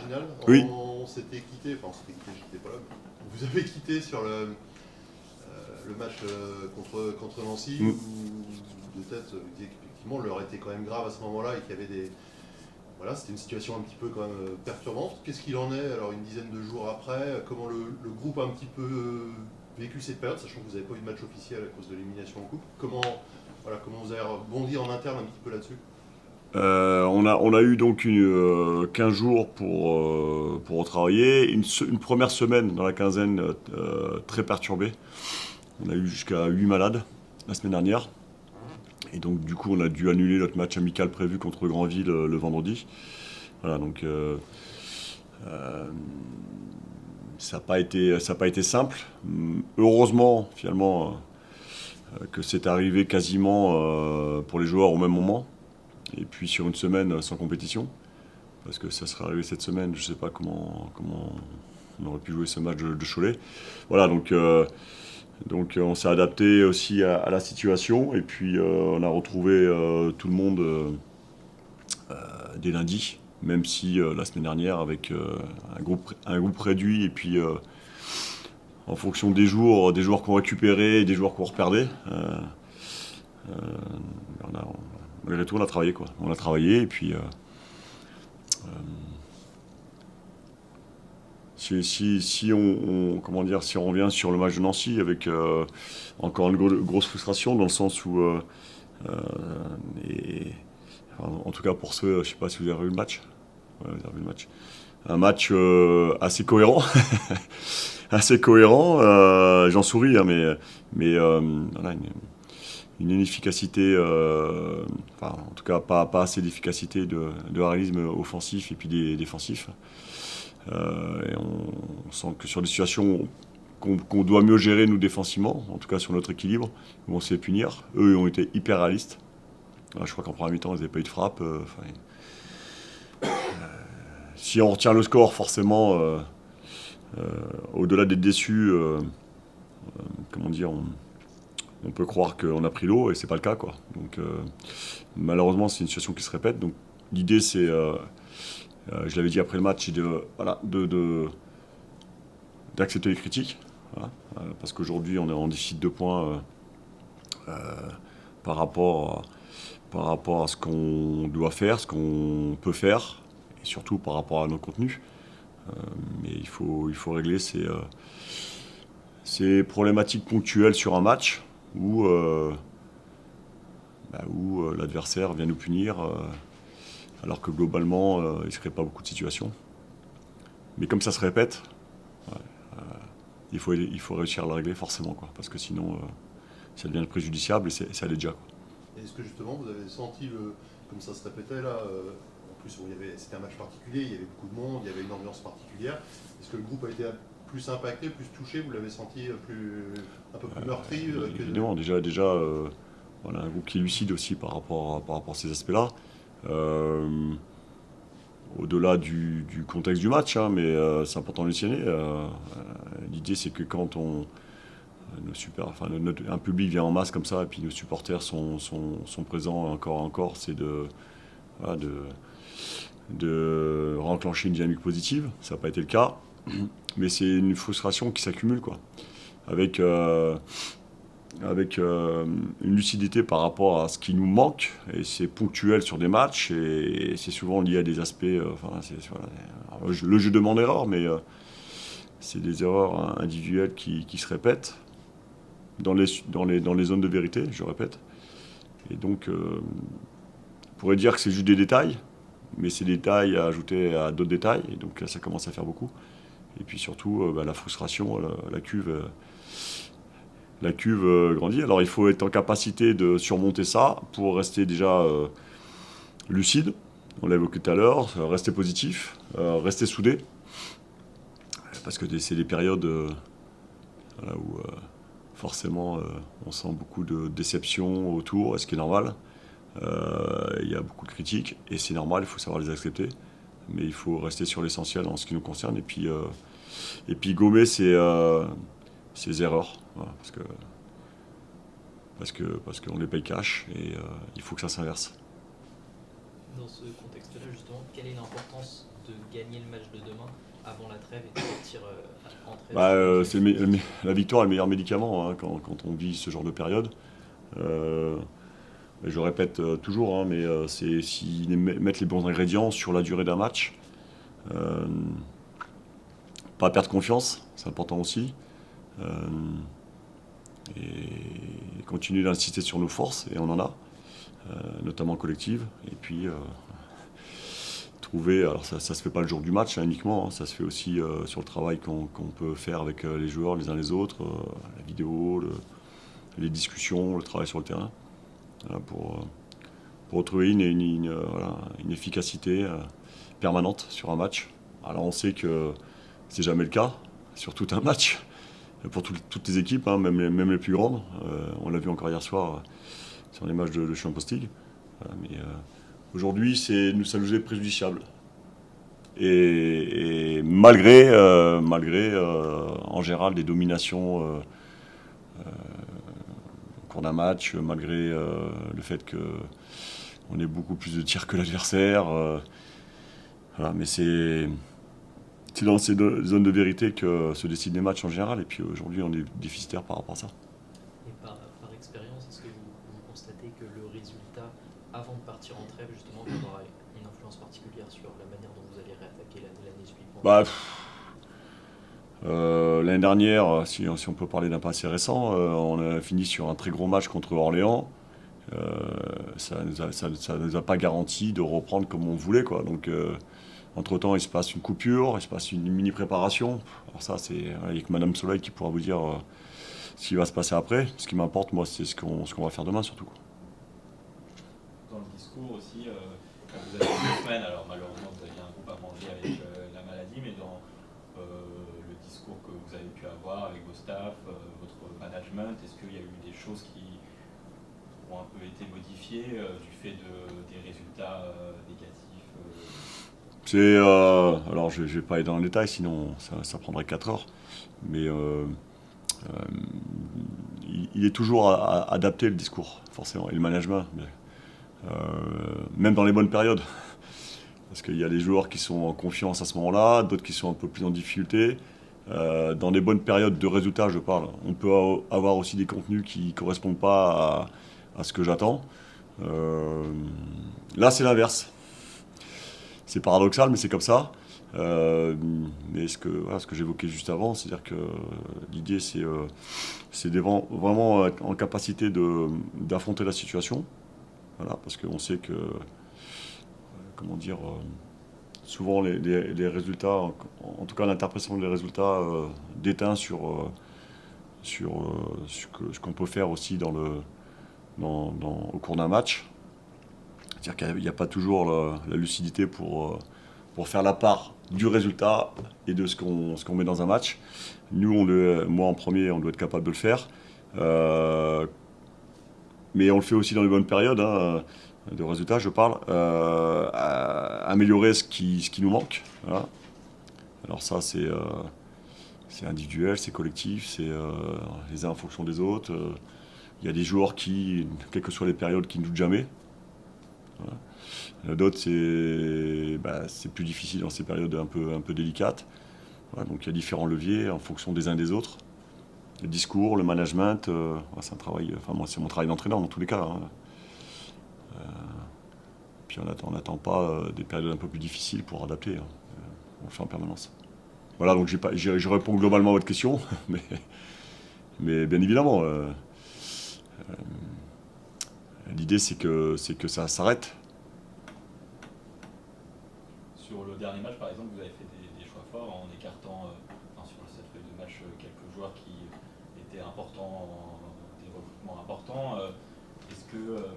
marginal. Oui. On s'était quitté, enfin on s'était quitté, j'étais pas là, mais vous avez quitté sur le match contre Nancy, Mm. où de tête, vous disiez qu'effectivement l'heure était quand même grave à ce moment-là et qu'il y avait des... Voilà, c'était une situation un petit peu quand même perturbante. Qu'est-ce qu'il en est alors une dizaine de jours après? Comment le groupe a un petit peu vécu cette période, sachant que vous n'avez pas eu de match officiel à cause de l'élimination en coupe? Comment vous avez rebondi en interne un petit peu là-dessus? On a eu donc 15 jours pour retravailler. Une première semaine dans la quinzaine très perturbée. On a eu jusqu'à 8 malades la semaine dernière. Et donc du coup on a dû annuler notre match amical prévu contre Granville le vendredi. Voilà, donc ça n'a pas été simple. Heureusement finalement que c'est arrivé quasiment pour les joueurs au même moment. Et puis sur une semaine sans compétition. Parce que ça serait arrivé cette semaine, je ne sais pas comment on aurait pu jouer ce match de Cholet. Voilà, donc on s'est adapté aussi à la situation et puis on a retrouvé tout le monde dès lundi, même si la semaine dernière avec un groupe réduit et puis en fonction des joueurs qu'on récupérait et des joueurs qu'on reperdait, euh, malgré tout on a travaillé quoi. On a travaillé et puis comment dire, si on revient sur le match de Nancy avec encore une grosse frustration dans le sens où, euh, et, en tout cas pour ceux, je sais pas si vous avez vu le match. Ouais, vous avez vu le match. Un match assez cohérent, assez cohérent. J'en souris, hein, mais voilà, une inefficacité, enfin en tout cas pas assez d'efficacité de réalisme offensif et puis défensif. Et on sent que sur des situations qu'on doit mieux gérer nous défensivement, en tout cas sur notre équilibre, où on se fait punir. Eux ont été hyper réalistes. Je crois qu'en première mi-temps, ils n'avaient pas eu de frappe. Si on retient le score, forcément, au-delà d'être déçu, comment dire, on peut croire qu'on a pris l'eau et c'est pas le cas, quoi. Donc malheureusement, c'est une situation qui se répète. Donc l'idée, c'est, je l'avais dit après le match, c'est d'accepter les critiques. Voilà. Parce qu'aujourd'hui, on est en déficit de points par rapport à ce qu'on doit faire, ce qu'on peut faire, et surtout par rapport à nos contenus. Mais il faut régler ces problématiques ponctuelles sur un match où l'adversaire vient nous punir, alors que globalement, il ne se crée pas beaucoup de situations. Mais comme ça se répète, il faut réussir à le régler forcément, quoi, parce que sinon, ça devient préjudiciable et ça l'est déjà. Quoi. Est-ce que justement vous avez senti, comme ça se répétait là, en plus c'était un match particulier, il y avait beaucoup de monde, il y avait une ambiance particulière, est-ce que le groupe a été plus impacté, plus touché, vous l'avez senti un peu plus meurtri Évidemment, déjà voilà, un groupe qui est lucide aussi par rapport à ces aspects-là. Au-delà du contexte du match, hein, mais c'est important de le mentionner. L'idée, c'est que quand un public vient en masse comme ça, et puis nos supporters sont présents encore, c'est voilà, de renclencher une dynamique positive. Ça n'a pas été le cas, mais c'est une frustration qui s'accumule, quoi. Avec une lucidité par rapport à ce qui nous manque, et c'est ponctuel sur des matchs, et c'est souvent lié à des aspects, voilà, le jeu demande erreur, mais c'est des erreurs individuelles qui se répètent dans les zones de vérité, je répète. Et donc, on pourrait dire que c'est juste des détails, mais ces détails à ajouter à d'autres détails, et donc là, ça commence à faire beaucoup. Et puis surtout, la frustration, la cuve grandit. Alors il faut être en capacité de surmonter ça pour rester déjà lucide, on l'a évoqué tout à l'heure, rester positif, rester soudé, parce que c'est des périodes voilà, où forcément on sent beaucoup de déception autour, ce qui est normal. Il y a beaucoup de critiques, et c'est normal, il faut savoir les accepter, mais il faut rester sur l'essentiel en ce qui nous concerne, et puis gommer ces erreurs, voilà, parce qu'on les paye cash, et il faut que ça s'inverse. Dans ce contexte-là, justement, quelle est l'importance de gagner le match de demain avant la trêve et de sortir en trêve? La victoire est le meilleur médicament, hein, quand on vit ce genre de période. Je répète toujours, hein, mais c'est s'ils mettent les bons ingrédients sur la durée d'un match. Pas perdre confiance, c'est important aussi. Et continuer d'insister sur nos forces, et on en a, notamment collectives. Et puis trouver, alors ça se fait pas le jour du match hein, uniquement, hein, ça se fait aussi sur le travail qu'on peut faire avec les joueurs les uns les autres, la vidéo, les discussions, le travail sur le terrain, pour retrouver une efficacité permanente sur un match. Alors on sait que c'est jamais le cas sur tout un match, pour toutes les équipes, hein, même les plus grandes. On l'a vu encore hier soir sur les matchs de Champions League. Mais aujourd'hui, ça nous est préjudiciable. Et malgré en général des dominations au cours d'un match, malgré le fait qu'on ait beaucoup plus de tirs que l'adversaire. Voilà, mais c'est dans ces zones de vérité que se décident les matchs en général. Et puis aujourd'hui, on est déficitaire par rapport à ça. Et par expérience, est-ce que vous constatez que le résultat, avant de partir en trêve, justement, aura une influence particulière sur la manière dont vous allez réattaquer l'année suivante? L'année dernière, si on peut parler d'un passé récent, on a fini sur un très gros match contre Orléans. Ça nous a pas garanti de reprendre comme on voulait, quoi. Donc, entre-temps, il se passe une coupure, il se passe une mini-préparation. Alors ça, il n'y a que Madame Soleil qui pourra vous dire ce qui va se passer après. Ce qui m'importe, moi, c'est ce qu'on va faire demain, surtout. Dans le discours aussi, vous avez 2 semaines, alors malheureusement, vous aviez un groupe à manger avec la maladie, mais dans le discours que vous avez pu avoir avec vos staffs, votre management, est-ce qu'il y a eu des choses qui ont un peu été modifiées du fait des résultats négatifs? Alors, je ne vais pas aller dans le détail, sinon ça prendrait 4 heures. Mais il est toujours adapté, le discours, forcément, et le management. Même dans les bonnes périodes. Parce qu'il y a des joueurs qui sont en confiance à ce moment-là, d'autres qui sont un peu plus en difficulté. Dans les bonnes périodes de résultats, je parle, on peut avoir aussi des contenus qui ne correspondent pas à ce que j'attends. Là, c'est l'inverse. C'est paradoxal, mais c'est comme ça. Mais ce que j'évoquais juste avant, c'est-à-dire que l'idée, c'est vraiment être en capacité d'affronter la situation. Voilà, parce qu'on sait que, souvent les résultats, en tout cas l'interprétation des résultats, déteint sur ce qu'on peut faire aussi au cours d'un match. C'est-à-dire qu'il n'y a pas toujours la lucidité pour faire la part du résultat et de ce qu'on met dans un match. Nous, moi en premier, on doit être capable de le faire. Mais on le fait aussi dans les bonnes périodes, hein, de résultats, je parle. Améliorer ce qui nous manque. Voilà. Alors ça, c'est individuel, c'est collectif, c'est les uns en fonction des autres. Il y a des joueurs qui, quelles que soient les périodes, qui ne doutent jamais. Voilà. D'autres, c'est plus difficile dans ces périodes un peu délicates. Voilà, donc il y a différents leviers en fonction des uns des autres. Le discours, le management, c'est un travail. Enfin, moi, c'est mon travail d'entraîneur dans tous les cas. Hein. Puis on n'attend pas des périodes un peu plus difficiles pour adapter. Hein. On le fait en permanence. Voilà, donc je réponds globalement à votre question, mais bien évidemment, l'idée c'est que ça s'arrête. Sur le dernier match, par exemple, vous avez fait des choix forts en écartant sur cette feuille de match quelques joueurs qui étaient importants, des recrutements importants. Est-ce que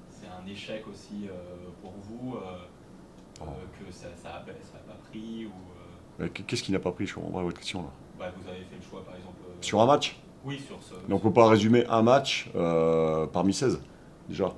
c'est un échec aussi pour vous que ça n'a pas pris ou, Qu'est-ce qui n'a pas pris? Je comprends pas votre question là. Vous avez fait le choix, par exemple. Sur un match? Oui, sur ce. Donc on ne peut pas résumer un match parmi 16, déjà.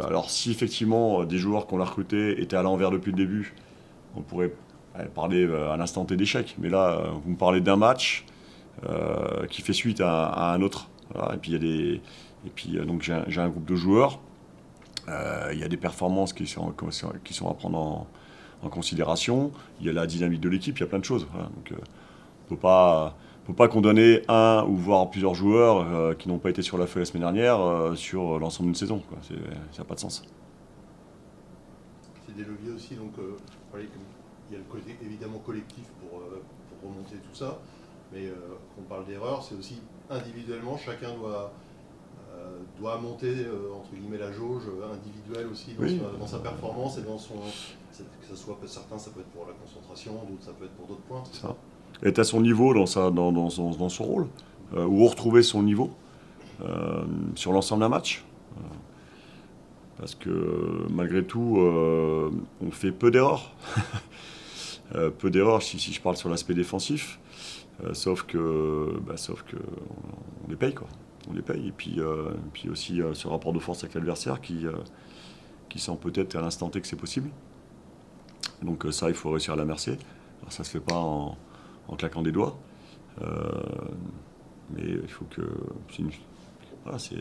Alors si effectivement des joueurs qu'on a recrutés étaient à l'envers depuis le début, on pourrait parler à l'instant T d'échec. Mais là, vous me parlez d'un match qui fait suite à un autre. Voilà. Et puis donc j'ai un groupe de joueurs. Il y a des performances qui sont à prendre en considération, il y a la dynamique de l'équipe, il y a plein de choses. Voilà. Donc, on ne peut pas condamner un ou voire plusieurs joueurs qui n'ont pas été sur la feuille la semaine dernière sur l'ensemble d'une saison. Ça n'a pas de sens. C'est des leviers aussi, donc voilà, il y a le côté évidemment collectif pour remonter tout ça, mais quand on parle d'erreur, c'est aussi individuellement, chacun doit monter entre guillemets la jauge individuelle aussi dans sa performance et dans son, que ça soit certains ça peut être pour la concentration, d'autres ça peut être pour d'autres points. C'est ça. Être à son niveau dans son rôle, ou retrouver son niveau sur l'ensemble d'un match. Parce que malgré tout, on fait peu d'erreurs. Peu d'erreurs si je parle sur l'aspect défensif. Sauf que on les paye, quoi. On les paye. Et puis aussi ce rapport de force avec l'adversaire qui sent peut-être à l'instant T que c'est possible. Donc ça, il faut réussir à l'amercer. Alors ça se fait pas en claquant des doigts. Mais il faut que... C'est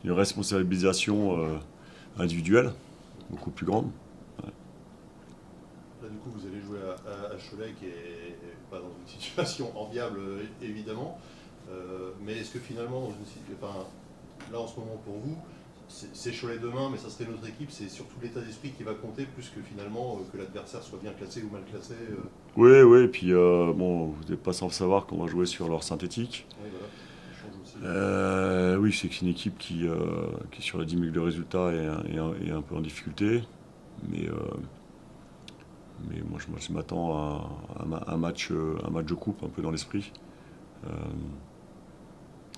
une responsabilisation individuelle, beaucoup plus grande. Ouais. Là, du coup, vous allez jouer à Cholet, qui est pas dans une situation enviable, évidemment. Mais est-ce que finalement, là en ce moment pour vous, c'est Cholet demain, mais ça serait notre équipe, c'est surtout l'état d'esprit qui va compter, plus que finalement que l'adversaire soit bien classé ou mal classé. Oui, et puis vous n'êtes pas sans savoir qu'on va jouer sur leur synthétique. Oui, voilà. Oui, c'est une équipe qui sur la dynamique de résultats est un peu en difficulté, mais moi je m'attends à un match de coupe un peu dans l'esprit.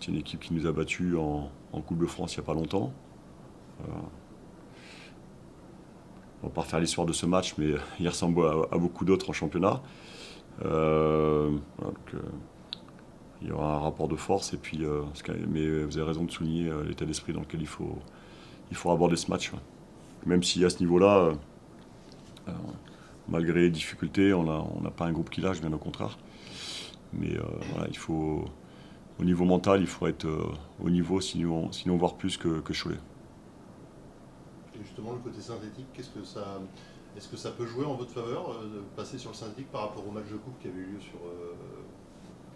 C'est une équipe qui nous a battus en Coupe de France il n'y a pas longtemps. On va pas refaire l'histoire de ce match, mais il ressemble à beaucoup d'autres en championnat. Il y aura un rapport de force, et puis, mais vous avez raison de souligner l'état d'esprit dans lequel il faut aborder ce match. Même si à ce niveau-là, malgré les difficultés, on n'a pas un groupe qui lâche, bien au contraire. Mais voilà, au niveau mental, il faut être au niveau, sinon voire plus que Cholet. Et justement, le côté synthétique, est-ce que ça peut jouer en votre faveur, de passer sur le synthétique par rapport au match de coupe qui avait eu lieu sur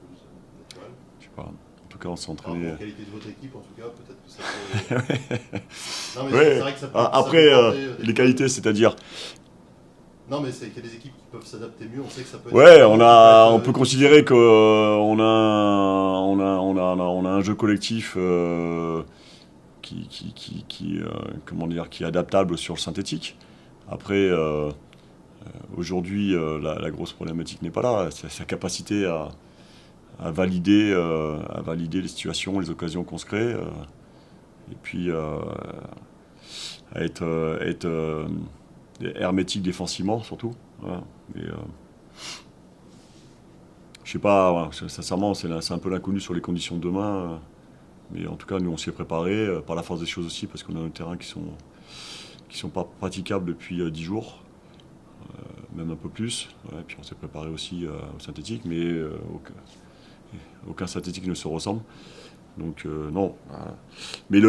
pelouse naturelle ? Je sais pas. En tout cas, on s'est entraîné. Par la qualité de votre équipe, en tout cas, peut-être que ça peut. Non, mais ouais. C'est vrai que ça peut. Après, ça peut les qualités, c'est-à-dire. Non, mais c'est qu'il y a des équipes qui peuvent s'adapter mieux. On sait que ça peut. Ouais, on peut considérer qu'on a un jeu collectif qui est adaptable sur le synthétique. Après, aujourd'hui, la grosse problématique n'est pas là. C'est sa capacité à valider les situations, les occasions qu'on se crée, et puis à être hermétique défensivement surtout. Voilà. Je sais pas, voilà, sincèrement, c'est un peu l'inconnu sur les conditions de demain. Mais en tout cas, nous, on s'y est préparé par la force des choses aussi, parce qu'on a un terrain qui sont pas praticables depuis 10 jours, même un peu plus. Ouais, puis on s'est préparé aussi au synthétique, mais aucun synthétique ne se ressemble. Donc non. Mais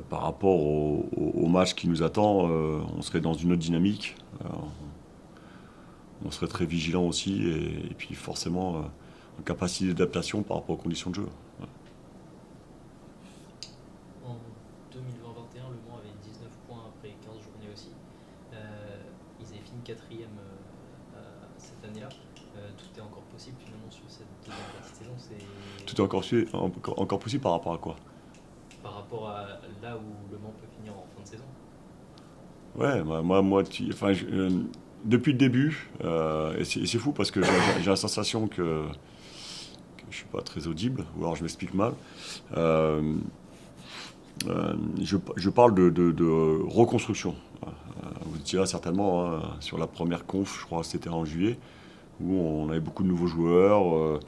par rapport au match qui nous attend, on serait dans une autre dynamique. On serait très vigilant aussi, et puis forcément en capacité d'adaptation par rapport aux conditions de jeu. Ouais. En 2020-21, Le Mans avait 19 points après 15 journées aussi. Ils avaient fini 4e cette année-là. Tout est encore possible finalement sur cette deuxième partie de saison. Tout est encore possible par rapport à quoi ? Par rapport à là où Le Mans peut finir en fin de saison. Ouais, moi depuis le début, et c'est fou parce que j'ai la sensation que je suis pas très audible, ou alors je m'explique mal. Je parle de reconstruction. Vous étiez là certainement sur la première conf, je crois que c'était en juillet, où on avait beaucoup de nouveaux joueurs,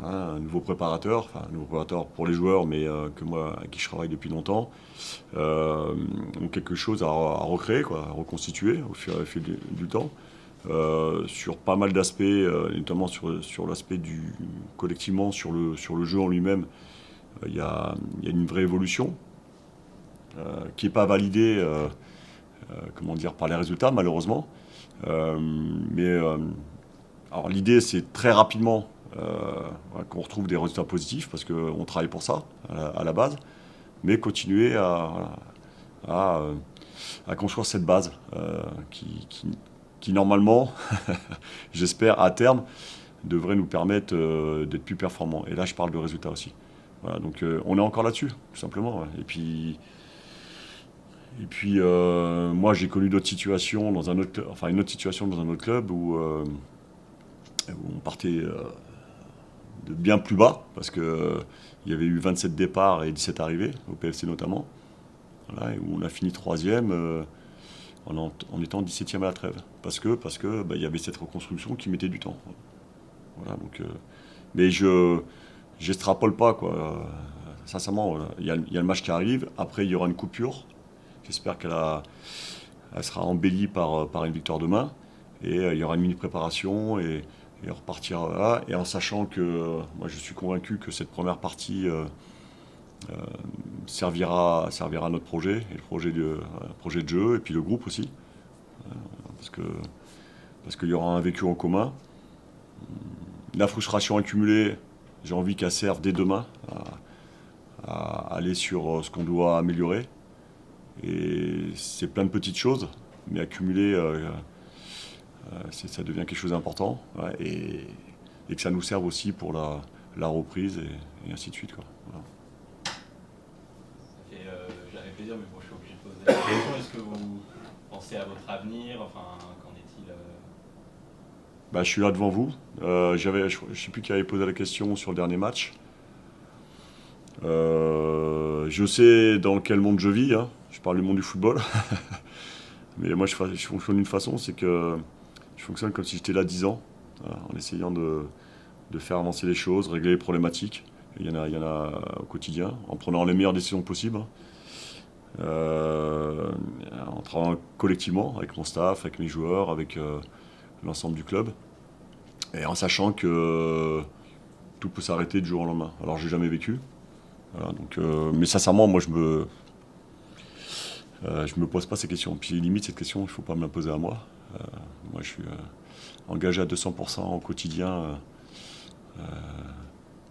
un nouveau préparateur pour les joueurs, mais que moi, avec qui je travaille depuis longtemps. Donc quelque chose à recréer, à reconstituer au fil du temps. Sur pas mal d'aspects, notamment sur l'aspect collectivement, sur le jeu en lui-même, il y a une vraie évolution qui n'est pas validée par les résultats, malheureusement. Alors l'idée, c'est très rapidement qu'on retrouve des résultats positifs, parce qu'on travaille pour ça, à la base, mais continuer à construire cette base qui normalement, j'espère, à terme, devrait nous permettre d'être plus performants. Et là, je parle de résultats aussi. Voilà, donc on est encore là-dessus, tout simplement. Ouais. Et puis moi, j'ai connu d'autres situations une autre situation dans un autre club où on partait de bien plus bas, parce qu'il y avait eu 27 départs et 17 arrivées, au PFC notamment. Voilà, et où on a fini 3e en étant 17e à la trêve. Parce que y avait cette reconstruction qui mettait du temps. Voilà, donc, mais je n'extrapole pas, quoi. Sincèrement, il y a le match qui arrive. Après, il y aura une coupure. J'espère qu'elle sera embellie par une victoire demain. Et il y aura une mini-préparation et on repartira là. Et en sachant que moi, je suis convaincu que cette première partie servira à notre projet, et le projet de jeu, et puis le groupe aussi. Parce qu'il y aura un vécu en commun. La frustration accumulée, j'ai envie qu'elle serve dès demain à aller sur ce qu'on doit améliorer. Et c'est plein de petites choses, mais accumulées, ça devient quelque chose d'important. Ouais, et que ça nous serve aussi pour la reprise et ainsi de suite, quoi. Voilà. J'avais plaisir, mais bon, je suis obligé de poser la question. Est-ce que vous pensez à votre avenir? Enfin, qu'en est-il Je suis là devant vous. Je ne sais plus qui avait posé la question sur le dernier match. Je sais dans quel monde je vis. Hein. Je parle du monde du football. Mais moi, je fonctionne d'une façon, c'est que je fonctionne comme si j'étais là 10 ans, voilà, en essayant de faire avancer les choses, régler les problématiques. Et il y en a au quotidien, en prenant les meilleures décisions possibles. En travaillant collectivement avec mon staff, avec mes joueurs, avec l'ensemble du club. Et en sachant que tout peut s'arrêter du jour au lendemain. Alors, j'ai jamais vécu. Voilà, donc, mais sincèrement, moi, je me pose pas ces questions. Puis limite, cette question, il ne faut pas me la poser à moi. Moi, je suis engagé à 200% au quotidien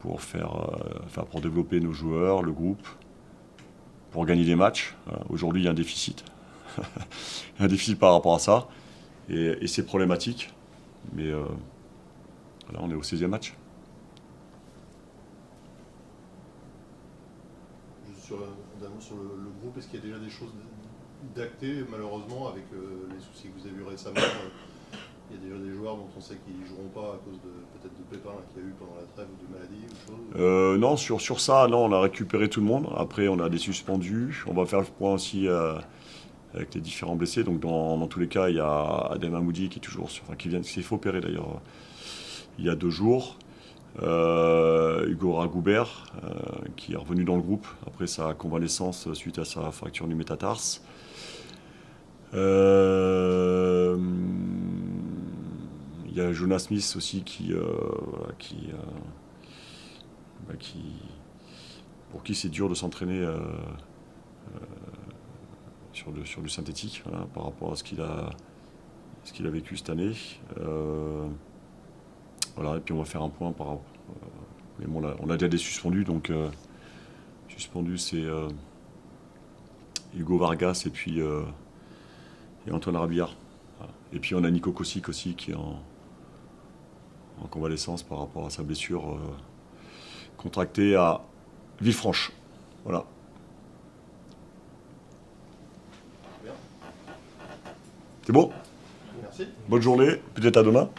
pour pour développer nos joueurs, le groupe, pour gagner des matchs. Aujourd'hui, il y a un déficit. Il y a un déficit par rapport à ça. Et c'est problématique. Mais là, on est au 16e match. Sur le groupe, est-ce qu'il y a déjà des choses d'actées, malheureusement, avec les soucis que vous avez eu récemment il y a déjà des joueurs dont on sait qu'ils ne joueront pas à cause peut-être de pépins qu'il y a eu pendant la trêve ou de maladies ou choses Non, sur ça, non, on a récupéré tout le monde. Après, on a des suspendus. On va faire le point aussi avec les différents blessés. Donc, dans tous les cas, il y a Adem Hamoudi qui est toujours qui s'est fait opérer d'ailleurs il y a 2 jours. Hugo Ragoubert, qui est revenu dans le groupe après sa convalescence suite à sa fracture du métatarse. Il y a Jonas Smith aussi pour qui c'est dur de s'entraîner sur du synthétique, voilà, par rapport à ce qu'il a vécu cette année. Voilà, et puis on va faire un point par rapport. Mais bon, on a déjà des suspendus, donc suspendus c'est Hugo Vargas et puis et Antoine Rabillard. Voilà. Et puis on a Nico Kossic aussi qui est en convalescence par rapport à sa blessure contractée à Villefranche. Voilà. Bien. C'est bon? Merci. Bonne journée, peut-être à demain.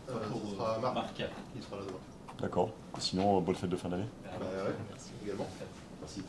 Ce sera Marc qui sera là demain. D'accord. Sinon, bonne fête de fin d'année. Ouais, Merci. également. Merci.